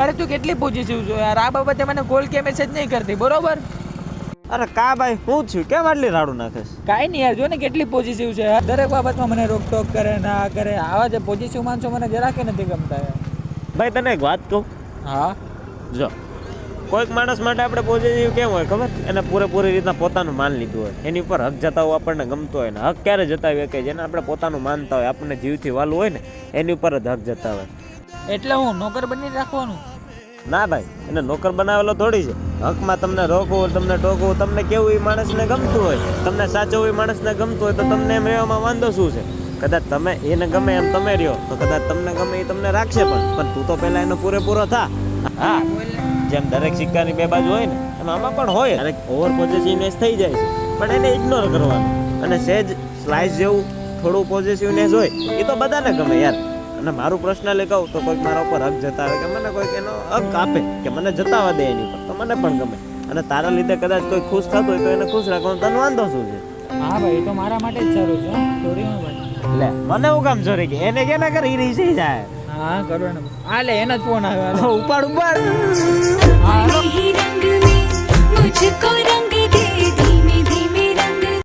અરે તું કેટલી પોઝિટિવ છો યાર, આ બાબતે મને કોલ કે મેસેજ નહીં કરતી, બરોબર? અરે કા ભાઈ હું થયું, કેમ આટલી રાડું નાખેશ? કાંઈ નહીં યાર, જો ને કેટલી પોઝિટિવ છે યાર, દરેક બાબતમાં મને રોકટોક કરે, ના કરે. આવા જે પોઝિટિવ માણસો મને જરાકે નથી ગમતા યાર. ભાઈ તને એક વાત કહું, હા, જો કોઈક માણસ માટે આપણે પોઝિટિવ કેમ હોય ખબર? એને પૂરેપૂરી રીતના પોતાનું માન લીધું હોય, એની ઉપર હક જતાવવું આપણને ગમતો હોય ને. હક ક્યારે જતાવીએ કે જેને આપણે પોતાનું માનતા હોય, આપણને જીવથી વાલું હોય ને, એની ઉપર જ હક જતાવે. એટલે હું નોકર બની રાખવાનું? ના ભાઈ, એને નોકર બનાવેલો થોડી છે. હકમાં તમને રોકવું, તમને ટોકવું, તમને કેવું એ માણસને ગમતું હોય, તમને સાચવું એ માણસને ગમતું હોય, તો તમને એમ રહેવામાં વાંધો શું છે? કદાચ તમે એને ગમે એમ તમે રહ્યો તો કદાચ તમને ગમે એ તમને રાખશે, પણ તું તો પહેલા એનો પૂરેપૂરો થા. હા, જેમ દરેક સિક્કાની બે બાજુ હોય ને, એમ આમાં પણ હોય. અને ઓવર પોઝિટિવનેસ થઈ જાય છે, પણ એને ઇગ્નોર કરવાનું. અને સહેજ સ્લાઇસ જેવું થોડું પોઝિટિવનેસ હોય એ તો બધાને ગમે યાર. અને મારું પર્સનલી કહું તો કોઈક મારા ઉપર હક જતાવે કે મને કોઈક એનો હક આપે કે મને જતાવા દે એની ઉપર, તો મને પણ ગમે. અને તારા લીધે કદાચ કોઈ ખુશ થતું હોય તો એને ખુશ રાખવાનું તને વાંધો શું છે? હા ભાઈ, એ તો મારા માટે જ સારું છે. સોરી હું ભાઈ. લે મને હું કામ ચોરી કે એને કેના કરી રહી છે જાય? હા કરો ને. હા લે, એનો જ ફોન આવ્યો. ઉપાડ ઉપાડ. હા रंग में मुझको रंग